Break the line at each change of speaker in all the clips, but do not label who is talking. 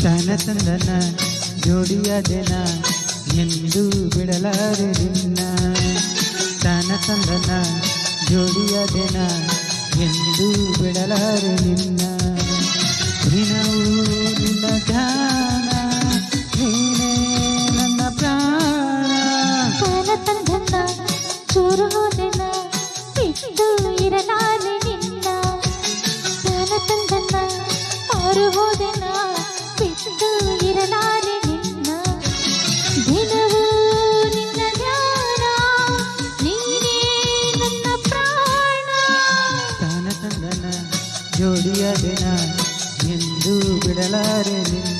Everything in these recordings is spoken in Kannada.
ತನ ತಂದನ ಜೋಡಿಯಾದೆನ ಎಂದು ಬಿಡಲಾರೆ ನಿನ್ನ ತನ ತಂದನ ಜೋಡಿಯಾದೆನ ಎಂದು ಬಿಡಲಾರೆ ನಿನ್ನ ದಿನವೂ ನಿನ್ನ ಧ್ಯಾನ ನೀನೇ ನನ್ನ ಪ್ರಾಣ
ತನ ತಂದನ ಚೂರು ಹೋದೆನ ಬಿಟ್ಟು ಇರಲಾರೆ ನಿನ್ನ ತನ ತಂದನ ಮಾರು ಹೋದೆನ ಬಿಟ್ಟು ಇರಲಾರೆ ನಿನ್ನ ದಿನವೂ ನಿನ್ನ ಧ್ಯಾನ ನೀನೇ ನನ್ನ ಪ್ರಾಣ
ತನ ತಂದನ ಜೋಡಿಯಾದೆನ ಎಂದು ಬಿಡಲಾರೆ ನಿನ್ನ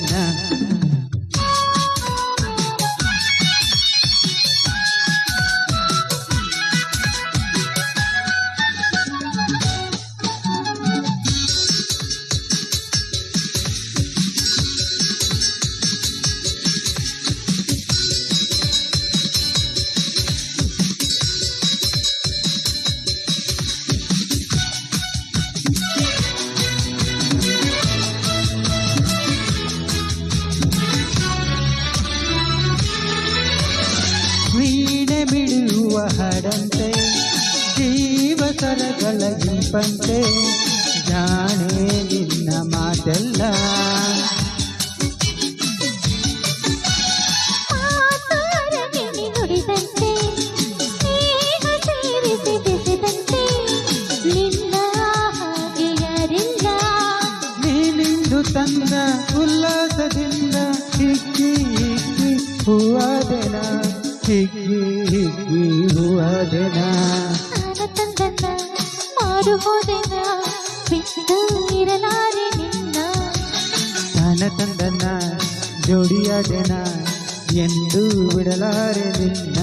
ವೀಣೆ ಬಿಡುವ ಹಾಡಂತೆ ಜೀವಸರಗಳ ಇಂಪಂತೆ ಜಾಣೆ ನಿನ್ನ ಮಾತೆಲ್ಲ
ಮಾತಾರನೆ ನುಡಿದಂತೆ ಸ್ನೇಹ ಸೇರಿಸಿ ಬೆಸೆದಂತೆ ನಿನ್ನ ಹಾಗೆ ಯಾರಿಲ್ಲ
ನೀನಿಂದು ತಂದ ಉಲ್ಲಾಸದಿಂದ ಹಿಗ್ಗಿ ಹಿಗ್ಗಿ ಹೂವಾದೆನ ಹಿಗ್ಗಿ ಹಿಗ್ಗಿ ಹೂವಾದೆನ
ತಾನ ತಂದನ ಮಾರು ಹೋದೆನ ಬಿಟ್ಟು ಇರಲಾರೆ ನಿನ್ನ
ತನ ತಂದನ ಜೋಡಿಯಾದೆನ ಎಂದು ಬಿಡಲಾರೆ ನಿನ್ನ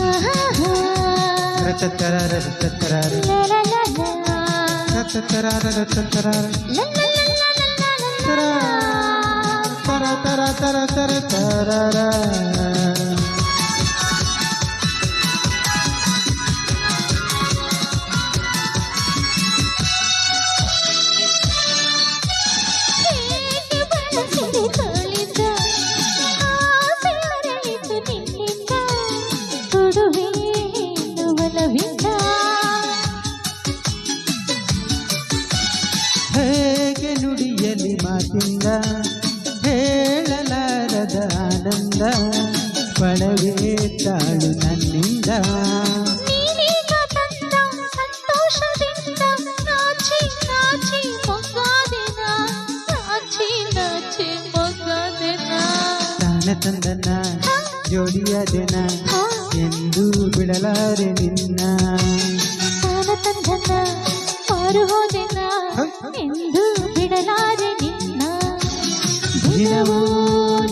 ಆಹಾ
ರತತರಾರ ರತತರಾರ
ಲಲಲಲ
ರತತರಾರ ರತತರಾರ
ಲಲಲಲ
ತರ ತರ ತರ ತರ ತರಾರ
ಹೇಗೆ ಬಳಸಿದೆ ತೋಳಿಂದ ಆಸೆ ಅರಳಿತು ನಿನ್ನಿಂದ ಕೊಡುವೆ ಒಲವಿಂದ
ಹೇಗೆ ನುಡಿಯಲಿ ಮಾತಿಂದ ಹೇಳಲಾರದ ಆನಂದ ಪಡವೇ ತಾಳು ನನ್ನಿಂದ
ನೀನೀಗ ತಂದ ಸಂತೋಷದಿಂದ ನಾಚಿ ನಾಚಿ ಮೊಗ್ಗಾದೆನ ನಾಚಿ ನಾಚಿ ಮೊಗ್ಗಾದೆನ
ತಾನ ತಂದನ ಜೋಡಿಯಾದೆನ ಎಂದು ಬಿಡಲಾರೆ ನಿನ್ನ
ತಾನ ತಂದನ ಮಾರು ಹೋದೆನ ಎಂದು ಬಿಡಲಾರೆ ನಿನ್ನ
ದಿನವೂ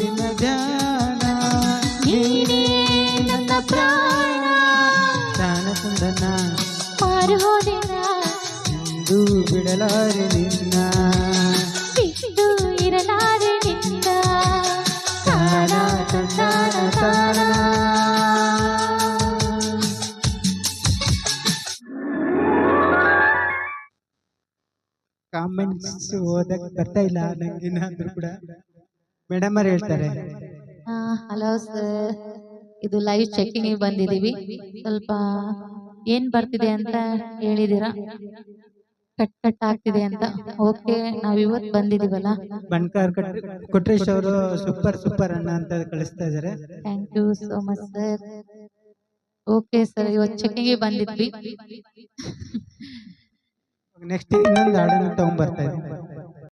ನಿನ್ನ ಧ್ಯಾನ
ನೀನೇ ನನ್ನ ಪ್ರಾಣ
ತಾನ ತಂದನ
ಮಾರು ಹೋದೆನ
ಎಂದು ಬಿಡಲಾರೆ ನಿನ್ನ
ಬಿಟ್ಟು ಇರಲಾರೆ ನಿನ್ನ
ತಾನ ತಂದಾನ ತಾನ ಕಾಮೆಂಟ್ಸ್ ಓದಕ್ ಬರ್ತಾ ಇಲ್ಲ ನಂಗೇನಾದ್ರೂ ಕೂಡ ಮೇಡಮ್ ಅವ್ರು ಹೇಳ್ತಾರೆ
ಹಲೋ ಸರ್, ಇದು ಲೈವ್ ಚೆಕಿಂಗ್ ಬಂದಿದೀವಿ. ಸ್ವಲ್ಪ ಏನ್ ಬರ್ತಿದೆ ಅಂತ ಹೇಳಿದೀರಾ? ಕಟ್ ಕಟ್ ಆಗ್ತಿದೆ ಅಂತ. ಓಕೆ, ನಾವ್ ಇವತ್ತು ಬಂದಿದೀವಲ್ಲ.
ಬಣ್ಕಾರ್ ಕೊಟ್ರೇಶ್ ಅವರು ಸೂಪರ್ ಸೂಪರ್ ಅಣ್ಣ ಅಂತ ಕಳಿಸ್ತಾ ಇದಾರೆ.
Thank you so much sir. Okay sir, ಇವತ್ತು ಚೆಕಿಂಗ್ ಬಂದಿದ್ವಿ.
ನೆಕ್ಸ್ಟ್ ಇನ್ನೊಂದು ಹಾಡನ್ನು ತಗೊಂಡ್ಬರ್ತಾ ಇದ್ದೀನಿ.